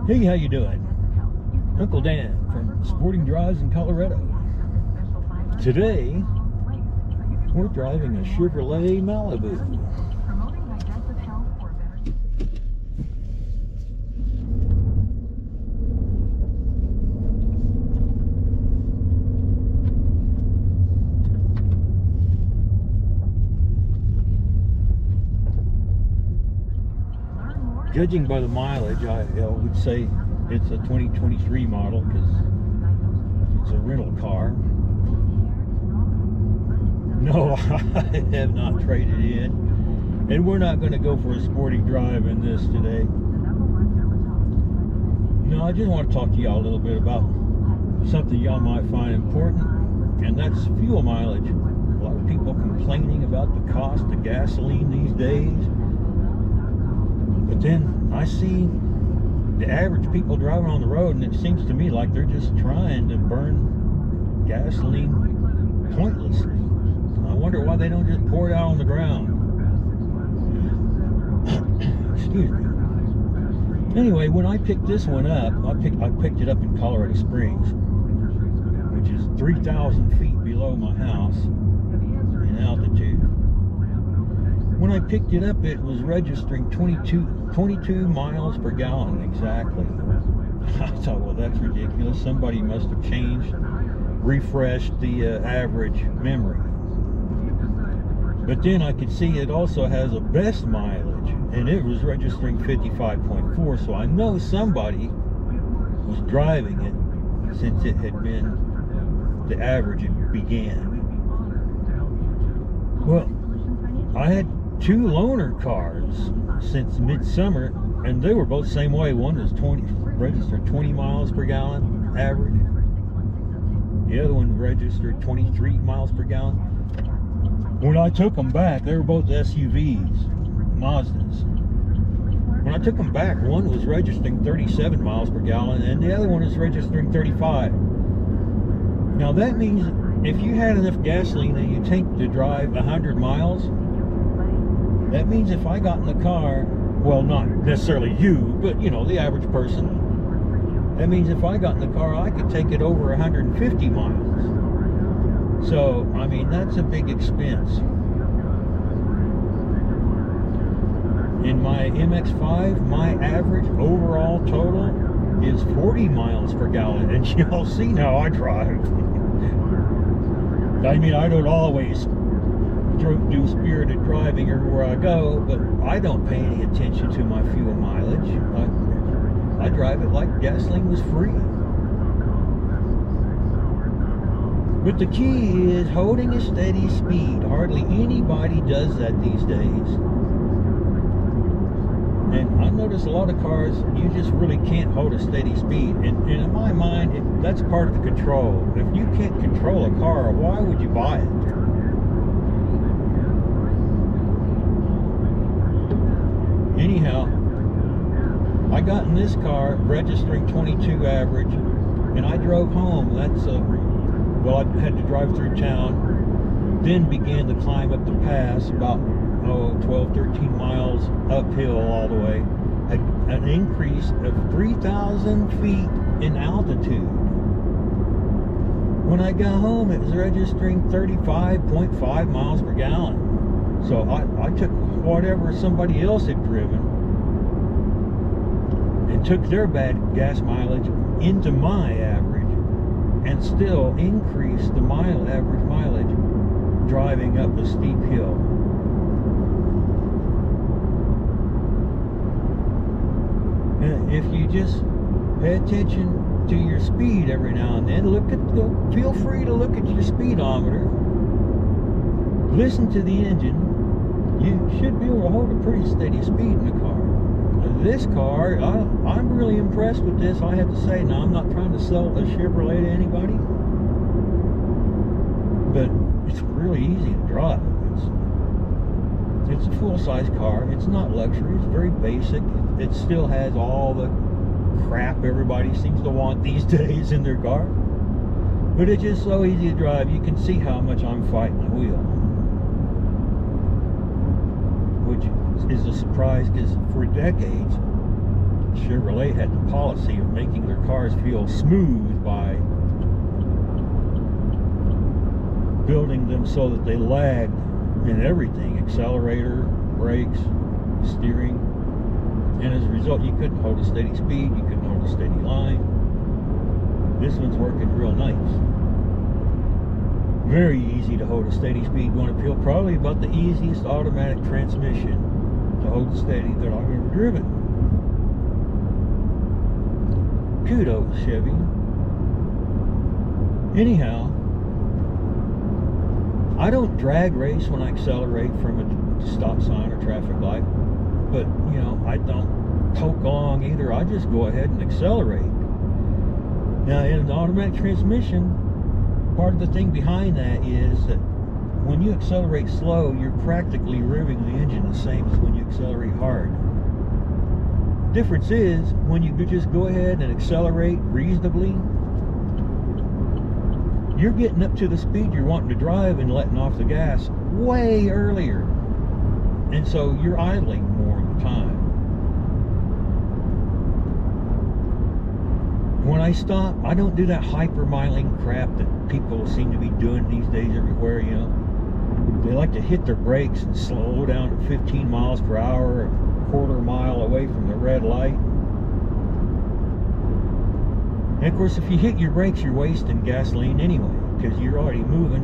Hey, how you doing? Uncle Dan from Sporting Drives in Colorado. Today, we're driving a Chevrolet Malibu. Judging by the mileage, I would say it's a 2023 model because it's a rental car. No, I have not traded in, and we're not going to go for a sporting drive in this today. No, I just want to talk to y'all a little bit about something y'all might find important, and that's fuel mileage. A lot of people complaining about the cost of gasoline these days. But then I see the average people driving on the road, and it seems to me like they're just trying to burn gasoline pointlessly. I wonder why they don't just pour it out on the ground. Excuse me. Anyway, when I picked this one up, I picked it up in Colorado Springs, which is 3,000 feet below my house in altitude. When I picked it up, it was registering 22 miles per gallon exactly. I thought, well, that's ridiculous. Somebody must have refreshed the average memory. But then I could see it also has a best mileage, and it was registering 55.4. So I know somebody was driving it since it had been the average it began. Well, I had two loaner cars since midsummer, and they were both the same way. One was registered 20 miles per gallon average. The other one registered 23 miles per gallon. When I took them back, they were both SUVs, Mazdas. When I took them back, one was registering 37 miles per gallon, and the other one is registering 35. Now that means if you had enough gasoline that you take to drive 100 miles, that means if I got in the car, well, not necessarily you, but you know, the average person, that means if I got in the car, I could take it over 150 miles. So, I mean, that's a big expense. In my MX-5, my average overall total is 40 miles per gallon, and y'all see how I drive. I mean, I don't always do spirited driving everywhere I go, but I don't pay any attention to my fuel mileage. I drive it like gasoline was free. But the key is holding a steady speed. Hardly anybody does that these days. And I notice a lot of cars, you just really can't hold a steady speed. And in my mind, that's part of the control. If you can't control a car, why would you buy it? Anyhow, I got in this car registering 22 average, and I drove home. Well, I had to drive through town, then began to climb up the pass about 12, 13 miles uphill all the way. An increase of 3,000 feet in altitude. When I got home, it was registering 35.5 miles per gallon. So I took whatever somebody else had driven and took their bad gas mileage into my average, and still increased the average mileage driving up a steep hill. And if you just pay attention to your speed every now and then, feel free to look at your speedometer, listen to the engine. You should be able to hold a pretty steady speed in the car. This car, I'm really impressed with this, I have to say. Now, I'm not trying to sell a Chevrolet to anybody, but it's really easy to drive. It's a full-size car. It's not luxury. It's very basic. It still has all the crap everybody seems to want these days in their car, but it's just so easy to drive. You can see how much I'm fighting the wheel, which is a surprise, because for decades Chevrolet had the policy of making their cars feel smooth by building them so that they lagged in everything, accelerator, brakes, steering, and as a result you couldn't hold a steady speed, you couldn't hold a steady line. This one's working real nice. Very easy to hold a steady speed going uphill, probably about the easiest automatic transmission to hold steady that I've ever driven. Kudos, Chevy. Anyhow, I don't drag race when I accelerate from a stop sign or traffic light, but you know, I don't poke along either. I just go ahead and accelerate. Now in an automatic transmission, part of the thing behind that is that when you accelerate slow, you're practically revving the engine the same as when you accelerate hard. Difference is when you just go ahead and accelerate reasonably, you're getting up to the speed you're wanting to drive and letting off the gas way earlier, and so you're idling more of the time. When I stop, I don't do that hypermiling crap that people seem to be doing these days everywhere, you know. They like to hit their brakes and slow down to 15 miles per hour, a quarter mile away from the red light. And of course, if you hit your brakes, you're wasting gasoline anyway, because you're already moving.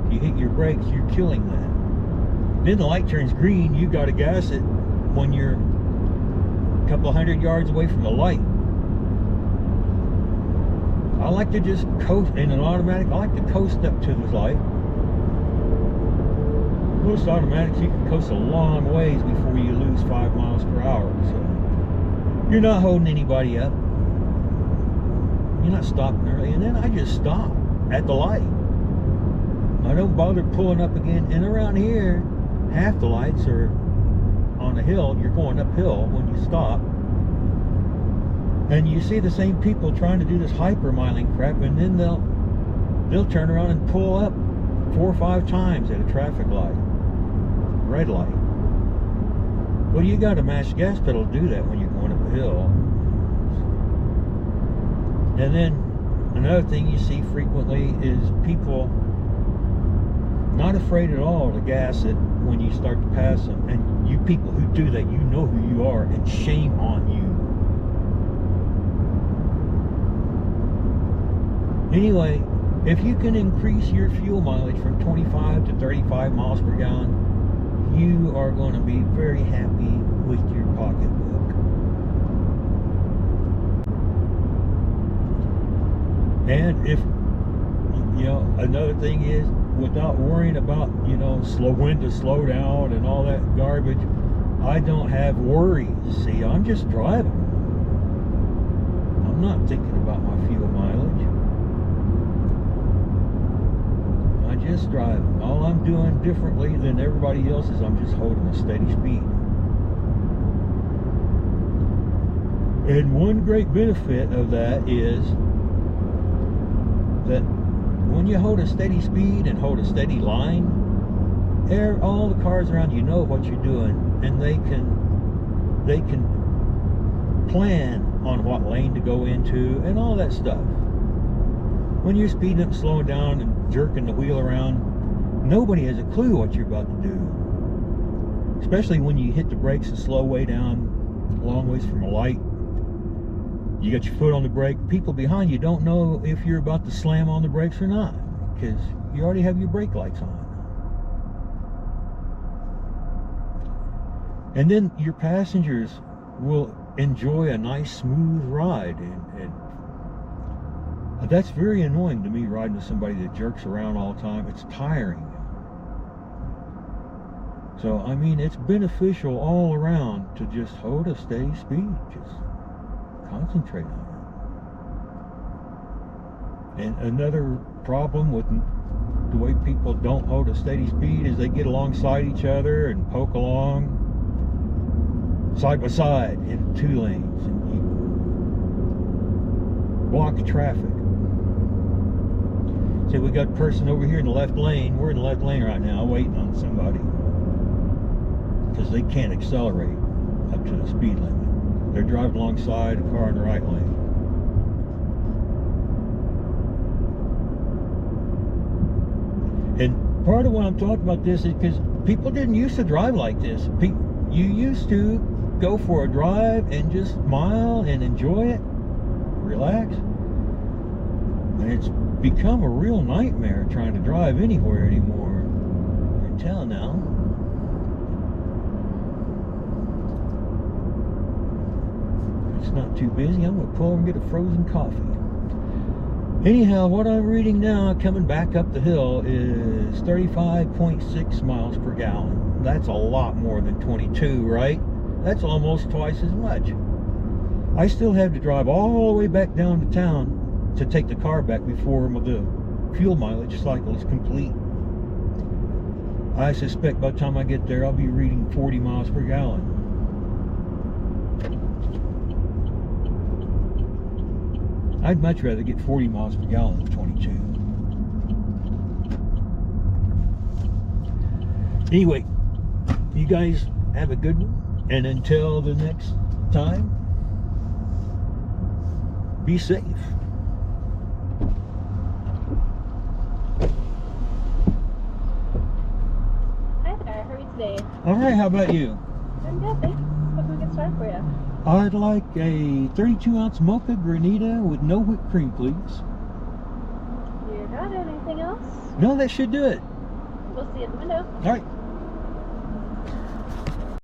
If you hit your brakes, you're killing that. Then the light turns green, you got to gas it when you're a couple hundred yards away from the light. I like to just coast in an automatic. I like to coast up to the light. Most automatics, you can coast a long ways before you lose 5 miles per hour. So you're not holding anybody up. You're not stopping early. And then I just stop at the light. I don't bother pulling up again. And around here, half the lights are on a hill. You're going uphill when you stop. And you see the same people trying to do this hypermiling crap, and then they'll turn around and pull up 4 or 5 times at a traffic light, red light. Well, you got to mash the gas pedal to do that when you're going up a hill. And then another thing you see frequently is people not afraid at all to gas it when you start to pass them. And you people who do that, you know who you are, and shame on you. Anyway, if you can increase your fuel mileage from 25 to 35 miles per gallon, you are going to be very happy with your pocketbook. And if, you know, another thing is, without worrying about, you know, when to slow down and all that garbage, I don't have worries. See, I'm just driving. I'm not thinking about my fuel mileage. Just driving. All I'm doing differently than everybody else is I'm just holding a steady speed. And one great benefit of that is that when you hold a steady speed and hold a steady line, all the cars around you know what you're doing, and they can plan on what lane to go into and all that stuff. When you're speeding up, slowing down, and jerking the wheel around, nobody has a clue what you're about to do. Especially when you hit the brakes and slow way down, a long ways from a light. You got your foot on the brake. People behind you don't know if you're about to slam on the brakes or not, because you already have your brake lights on. And then your passengers will enjoy a nice, smooth ride, and that's very annoying to me, riding with somebody that jerks around all the time. It's tiring. So, I mean, it's beneficial all around to just hold a steady speed. Just concentrate on it. And another problem with the way people don't hold a steady speed is they get alongside each other and poke along side by side in 2 lanes. And you block traffic. See, we got a person over here in the left lane. We're in the left lane right now waiting on somebody because they can't accelerate up to the speed limit. They're driving alongside a car in the right lane. And part of why I'm talking about this is because people didn't used to drive like this. You used to go for a drive and just smile and enjoy it, relax. And it's become a real nightmare trying to drive anywhere anymore. I can tell now. If it's not too busy, I'm going to pull and get a frozen coffee. Anyhow, what I'm reading now, coming back up the hill, is 35.6 miles per gallon. That's a lot more than 22, right? That's almost twice as much. I still have to drive all the way back down to town to take the car back before the fuel mileage cycle is complete. I suspect by the time I get there, I'll be reading 40 miles per gallon. I'd much rather get 40 miles per gallon than 22. Anyway, you guys have a good one, and until the next time, be safe. Hi there, how are you today? All right, how about you? I'm good, thanks. What can we get started for you? I'd like a 32-ounce mocha granita with no whipped cream, please. You got it. Anything else? No, that should do it. We'll see you at the window. All right.